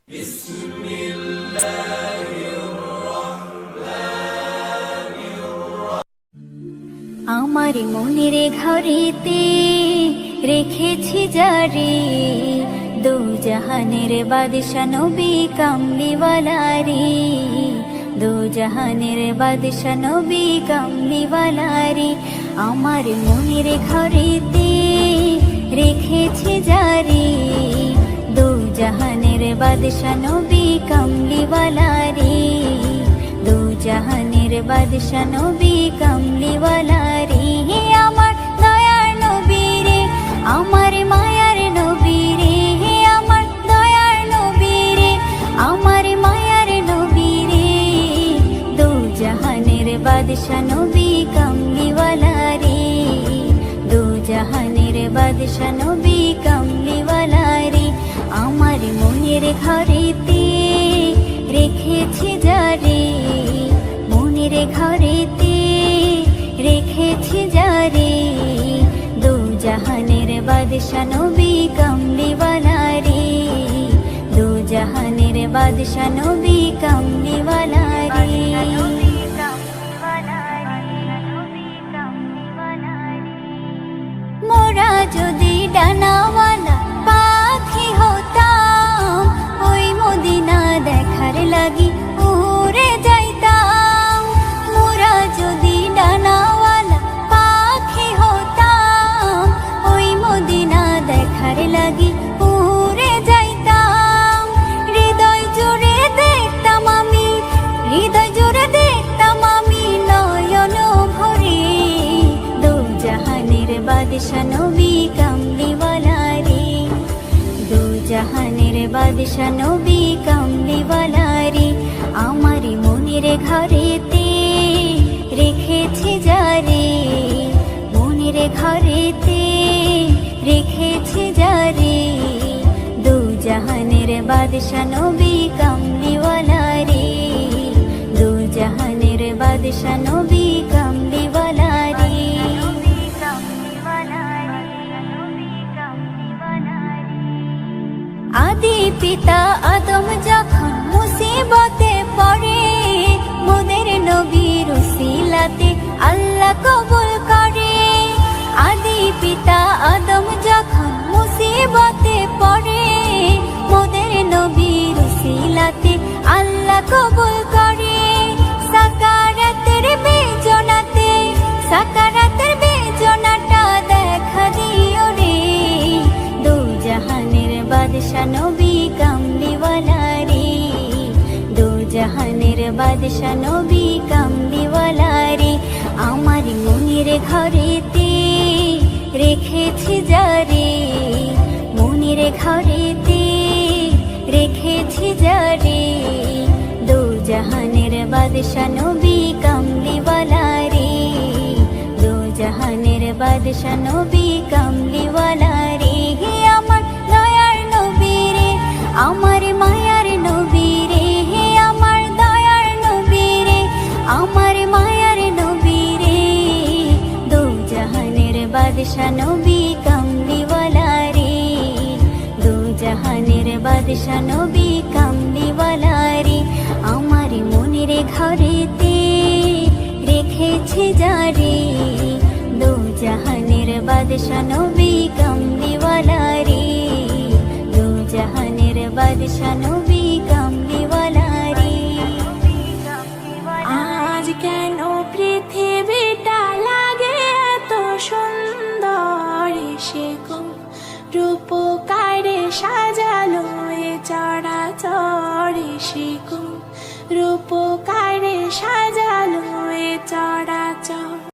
আমার মনের ঘরেতে রেখেছি জারি দু জাহানের বাদশা নবী কামলিওয়ালা রে, দু জাহানের বাদশা নবী কামলিওয়ালা রে। আমার মনের ঘরেতে রেখেছি জারি দু জাহানের বাদশা নবী কামলিওয়ালা রে, দু জাহানের বাদশা নবী কামলিওয়ালা রে। আমার দয়ার নবী রে, আমার মায়ার নবী রে, আমার দয়ার নবী রে, আমার মায়ার নবী রে। দু জাহানের বাদশা নবী কামলিওয়ালা রে, দু জাহানের বাদশা নবী কামলিওয়ালা রে। আমার মনের ঘরেতে রেখেছি জারি, মনের ঘরেতে রেখেছি জারি দু জাহানের বাদশা নবী কামলিওয়ালা রে, দু জাহানের বাদশা নবী কামলিওয়ালা রে। মোরা যদি ডানাওয়ালা পাখি হতাম, ওই মদিনা দেখার লাগি উড়ে যাইতাম। মোরা যদি ডানাওয়ালা পাখি হতাম, ওই মদিনা দেখার লাগি উড়ে যাইতাম। হৃদয় জুড়ে দেখতাম আমি, হৃদয় জুড়ে দেখতাম আমি নয়ন ভরে দু জাহানের বাদশা নবী কামলিওয়ালা রে, দু জাহানের বাদশা নবী কামলিওয়ালা রে। আমার মনের ঘরেতে রেখেছি জারি, মনের ঘরেতে রেখেছি জারি দু জাহানের বাদশা নবী কামলিওয়ালা রে, দু জাহানের বাদশা নবী কামলিওয়ালা রে। আদি পিতা আদম যখন মুসিবতে পড়ে, মোদের নবীর উসিলাতে আল্লাহ কবুল করে। আদি পিতা আদম যখন মুসিবতে পড়ে, মোদের নবীর উসিলাতে আল্লাহ কবুল করে। সাকারাতের বেজনাতে, সাকারাতের বেজনাটা দেখা দিও রে দু জাহানের বাদশা নবী কামলিওয়ালা রে, দু জাহানের বাদশা নবী কামলিওয়ালা রে। আমার মনের ঘরেতে রেখেছি জারি, মনের ঘরেতে রেখেছি জারি দু জাহানের বাদশা নবী কামলিওয়ালা রে, দু জাহানের বাদশা নবী কামলিওয়ালা রে। আমার দয়ার নবী রে, আমার মায়ার নবী রে, আমার দয়ার নবী রে, আমার মায়ার নবী রে। দু জাহানের বাদশা নবী কামলিওয়ালা রে, দু জাহানের বাদশা নবী কামলিওয়ালা রে। আমার মনের ঘরেতে রেখেছি জারি দু জাহানের বাদশা নবী কামলিওয়ালা রে, দু জাহানের বাদশা নবী কামলিওয়ালা রে। আজ কেন পৃথিবীটা লাগে এত সুন্দর, সে গো রূপকারে সাজালো এ চরাচর, সে গো রূপকারে সাজালো এ চরাচর।